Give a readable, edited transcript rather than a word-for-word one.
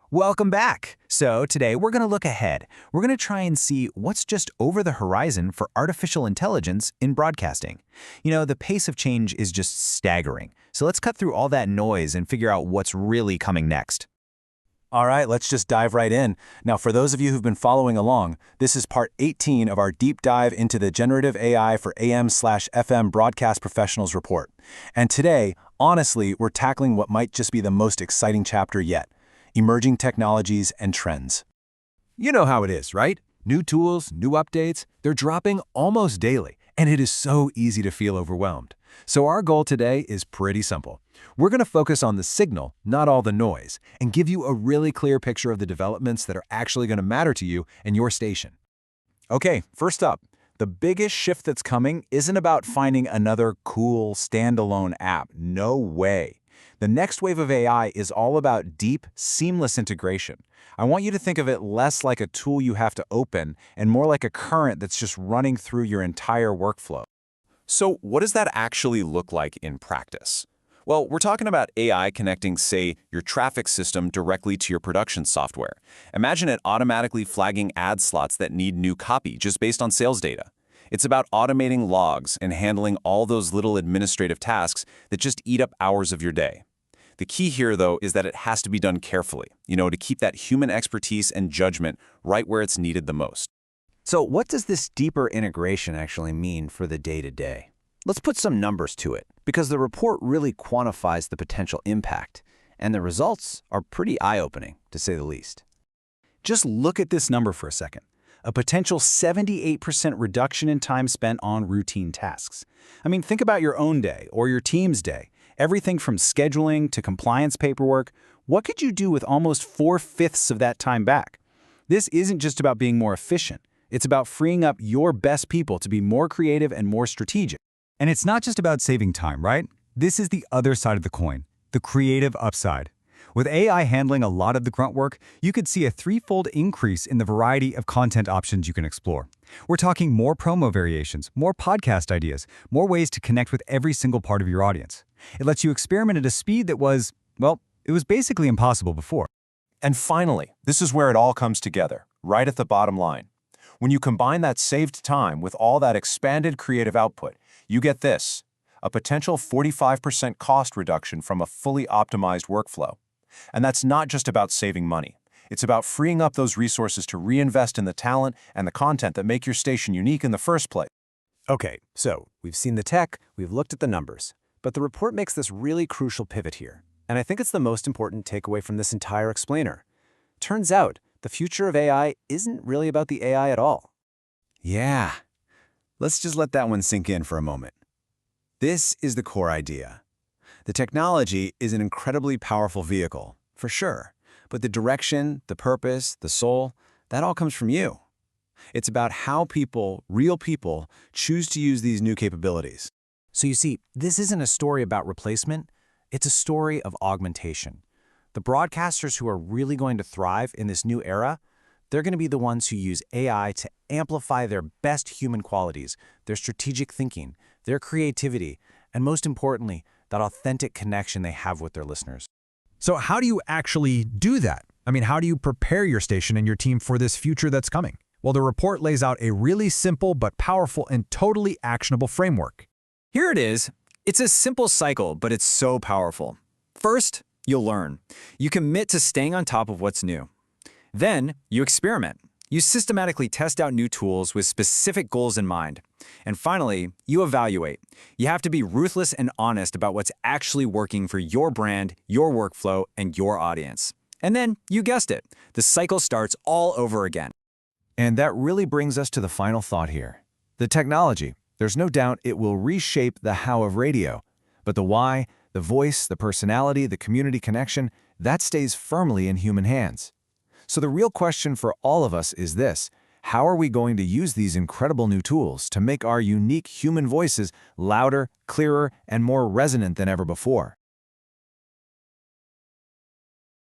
Welcome back. So today we're going to look ahead. We're going to try and see what's just over the horizon for artificial intelligence in broadcasting. The pace of change is just staggering. So let's cut through all that noise and figure out what's really coming next. All right, let's just dive right in. Now, for those of you who've been following along, this is part 18 of our deep dive into the Generative AI for AM/FM Broadcast Professionals report. And today, honestly, we're tackling what might just be the most exciting chapter yet: emerging technologies and trends. You know how it is, right? New tools, new updates, they're dropping almost daily, and it is so easy to feel overwhelmed. So our goal today is pretty simple. We're going to focus on the signal, not all the noise, and give you a really clear picture of the developments that are actually going to matter to you and your station. Okay, first up, the biggest shift that's coming isn't about finding another cool standalone app. No way. The next wave of AI is all about deep, seamless integration. I want you to think of it less like a tool you have to open and more like a current that's just running through your entire workflow. So what does that actually look like in practice? Well, we're talking about AI connecting, say, your traffic system directly to your production software. Imagine it automatically flagging ad slots that need new copy just based on sales data. It's about automating logs and handling all those little administrative tasks that just eat up hours of your day. The key here, though, is that it has to be done carefully, to keep that human expertise and judgment right where it's needed the most. So what does this deeper integration actually mean for the day-to-day? Let's put some numbers to it, because the report really quantifies the potential impact, and the results are pretty eye-opening, to say the least. Just look at this number for a second. A potential 78% reduction in time spent on routine tasks. Think about your own day or your team's day. Everything from scheduling to compliance paperwork. What could you do with almost 4/5 of that time back? This isn't just about being more efficient. It's about freeing up your best people to be more creative and more strategic. And it's not just about saving time, right? This is the other side of the coin, the creative upside. With AI handling a lot of the grunt work, you could see a threefold increase in the variety of content options you can explore. We're talking more promo variations, more podcast ideas, more ways to connect with every single part of your audience. It lets you experiment at a speed that was, it was basically impossible before. And finally, this is where it all comes together, right at the bottom line. When you combine that saved time with all that expanded creative output, you get this: a potential 45% cost reduction from a fully optimized workflow. And that's not just about saving money. It's about freeing up those resources to reinvest in the talent and the content that make your station unique in the first place. Okay, so we've seen the tech, we've looked at the numbers, but the report makes this really crucial pivot here. And I think it's the most important takeaway from this entire explainer. Turns out, the future of AI isn't really about the AI at all. Yeah. Let's just let that one sink in for a moment. This is the core idea. The technology is an incredibly powerful vehicle, for sure, but the direction, the purpose, the soul, that all comes from you. It's about how people, real people, choose to use these new capabilities. So you see, this isn't a story about replacement, it's a story of augmentation. The broadcasters who are really going to thrive in this new era, they're going to be the ones who use AI to amplify their best human qualities, their strategic thinking, their creativity, and most importantly, that authentic connection they have with their listeners. So how do you actually do that? How do you prepare your station and your team for this future that's coming? Well, the report lays out a really simple but powerful and totally actionable framework. Here it is. It's a simple cycle, but it's so powerful. First, you'll learn. You commit to staying on top of what's new. Then, you experiment. You systematically test out new tools with specific goals in mind. And finally, you evaluate. You have to be ruthless and honest about what's actually working for your brand, your workflow, and your audience. And then, you guessed it, the cycle starts all over again. And that really brings us to the final thought here. The technology, there's no doubt it will reshape the how of radio. But the why, the voice, the personality, the community connection, that stays firmly in human hands. So the real question for all of us is this: how are we going to use these incredible new tools to make our unique human voices louder, clearer, and more resonant than ever before?